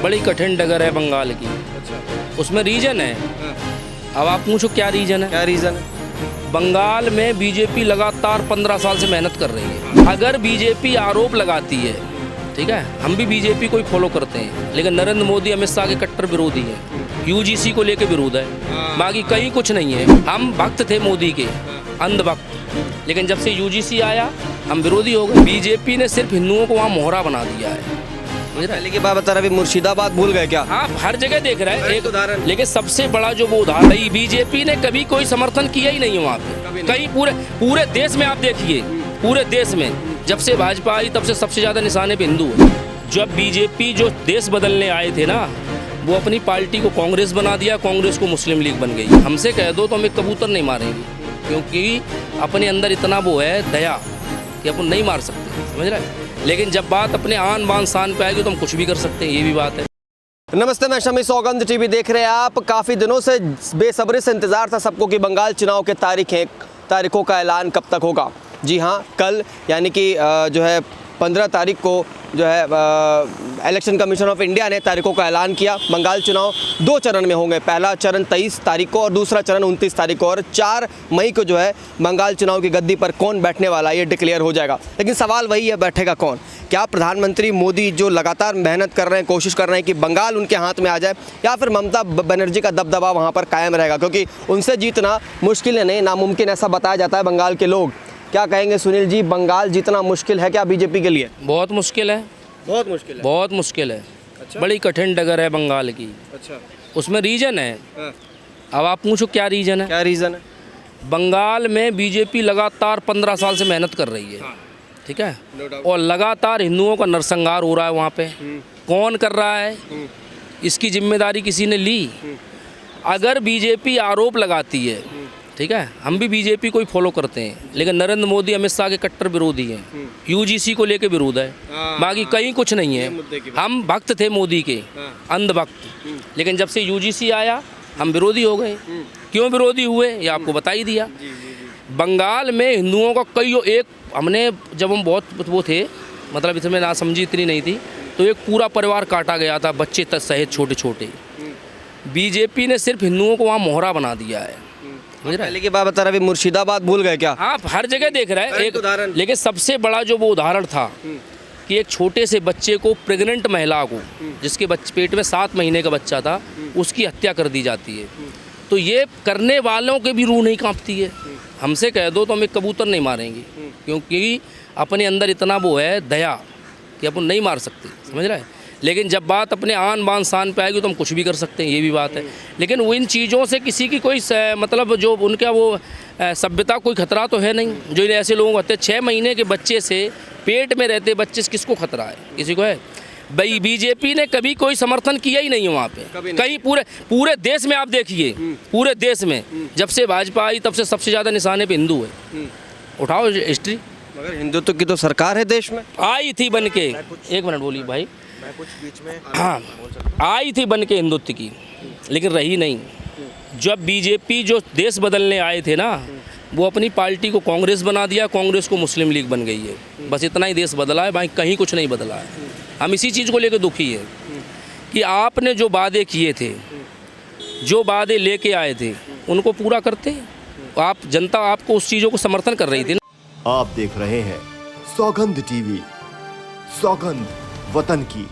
बड़ी कठिन डगर है बंगाल की। अच्छा। उसमें रीजन है। अब आप पूछो क्या रीजन है। क्या रीज़न है? बंगाल में बीजेपी लगातार 15 साल से मेहनत कर रही है। अगर बीजेपी आरोप लगाती है, ठीक है, हम भी बीजेपी को ही फॉलो करते हैं, लेकिन नरेंद्र मोदी अमित शाह के कट्टर विरोधी हैं। यूजीसी को लेके विरोध है, बाकी कहीं कुछ नहीं है। हम भक्त थे मोदी के, अंध भक्त, लेकिन जब से यूजीसी आया हम विरोधी हो गए। बीजेपी ने सिर्फ हिंदुओं को वहाँ मोहरा बना दिया है। पहले की बात बता रहे, अभी मुर्शिदाबाद भूल गए क्या? हाँ, हर जगह देख रहे हैं एक उदाहरण। लेकिन सबसे बड़ा जो वो उदाहरण है, बीजेपी ने कभी कोई समर्थन किया ही नहीं है वहाँ पे। कहीं पूरे देश में आप देखिए, पूरे देश में जब से भाजपा आई तब से सबसे ज़्यादा निशाने पे हिंदू है। जब बीजेपी जो देश बदलने आए थे ना, वो अपनी पार्टी को कांग्रेस बना दिया, कांग्रेस को मुस्लिम लीग बन गई। हमसे कह दो तो हम एक कबूतर नहीं मारेंगे, क्योंकि अपने अंदर इतना वो है दया कि अपन नहीं मार सकते, समझ रहे हैं। लेकिन जब बात अपने आन बान शान पे आएगी तो हम कुछ भी कर सकते हैं, ये भी बात है। नमस्ते, मैं शमी, सौगंध टीवी देख रहे हैं आप। काफ़ी दिनों से बेसब्री से इंतज़ार था सबको कि बंगाल चुनाव के तारीखों का ऐलान कब तक होगा। जी हाँ, कल यानी कि जो है 15 तारीख को जो है इलेक्शन कमीशन ऑफ इंडिया ने तारीखों का ऐलान किया। बंगाल चुनाव 2 चरण में होंगे। पहला चरण 23 तारीख को और दूसरा चरण 29 तारीख को, और 4 मई को जो है बंगाल चुनाव की गद्दी पर कौन बैठने वाला है ये डिक्लेयर हो जाएगा। लेकिन सवाल वही है, बैठेगा कौन? क्या प्रधानमंत्री मोदी जो लगातार मेहनत कर रहे हैं, कोशिश कर रहे हैं कि बंगाल उनके हाथ में आ जाए, या फिर ममता बनर्जी का दबदबा वहाँ पर कायम रहेगा? क्योंकि उनसे जीतना मुश्किल नहीं, नामुमकिन ऐसा बताया जाता है बंगाल के लोग। क्या कहेंगे सुनील जी, बंगाल जीतना मुश्किल है क्या बीजेपी के लिए? बहुत मुश्किल है, बहुत मुश्किल है। बहुत मुश्किल है। अच्छा? बड़ी कठिन डगर है बंगाल की। अच्छा। उसमें रीजन है। हाँ। अब आप पूछो क्या रीजन है। क्या रीज़न है? बंगाल में बीजेपी लगातार 15 साल से मेहनत कर रही है। हाँ। ठीक है, No doubt। और लगातार हिंदुओं का नरसंहार हो रहा है वहाँ पे। कौन कर रहा है, इसकी जिम्मेदारी किसी ने ली? अगर बीजेपी आरोप लगाती है, ठीक है, हम भी बीजेपी को ही फॉलो करते हैं, लेकिन नरेंद्र मोदी अमित शाह के कट्टर विरोधी हैं। यूजीसी को लेके विरोध है, बाकी कहीं कुछ नहीं है। हम भक्त थे मोदी के, अंध भक्त, लेकिन जब से यूजीसी आया हम विरोधी हो गए। क्यों विरोधी हुए ये आपको बता ही दिया। बंगाल में हिंदुओं का हमने जब हम बहुत वो थे, मतलब इसमें ना समझी इतनी नहीं थी, तो एक पूरा परिवार काटा गया था, बच्चे तक सहित छोटे छोटे। बीजेपी ने सिर्फ हिंदुओं को वहाँ मोहरा बना दिया है। पहले की बात बता रहे, अभी मुर्शिदाबाद भूल गए क्या? हाँ, हर जगह देख रहे हैं एक उदाहरण। लेकिन सबसे बड़ा जो वो उदाहरण था कि एक छोटे से बच्चे को, प्रेग्नेंट महिला को, जिसके पेट में 7 महीने का बच्चा था, उसकी हत्या कर दी जाती है। तो ये करने वालों के भी रूह नहीं कांपती है। हमसे कह दो तो हम एक कबूतर नहीं मारेंगे, क्योंकि अपने अंदर इतना वो है दया कि अपन नहीं मार सकते, समझ रहे हैं। लेकिन जब बात अपने आन बान शान पे आएगी तो हम कुछ भी कर सकते हैं, ये भी बात है। लेकिन वो इन चीज़ों से किसी की कोई मतलब जो उनका वो सभ्यता कोई खतरा तो है नहीं। जो ऐसे लोगों को होते हैं 6 महीने के बच्चे से, पेट में रहते बच्चे से किसको खतरा है? किसी को है? भाई बीजेपी ने कभी कोई समर्थन किया ही नहीं है वहाँ पे। कहीं पूरे देश में आप देखिए, पूरे देश में जब से भाजपा आई तब से सबसे ज़्यादा निशाने पे हिंदू है। उठाओ हिस्ट्री। मगर हिंदुत्व की तो सरकार है देश में। आई थी बन के, 1 मिनट बोलिए भाई। कुछ बीच में हाँ, आई थी बन के हिंदुत्व की, लेकिन रही नहीं। जब बीजेपी जो देश बदलने आए थे ना, वो अपनी पार्टी को कांग्रेस बना दिया, कांग्रेस को मुस्लिम लीग बन गई है। बस इतना ही देश बदला है, भाई कहीं कुछ नहीं बदला है। हम इसी चीज़ को लेकर दुखी है कि आपने जो वादे किए थे, जो वादे लेके आए थे, उनको पूरा करते। आप जनता आपको उस चीज़ों को समर्थन कर रही थी ना। आप देख रहे हैं सौगंध टीवी, सौगंध वतन की।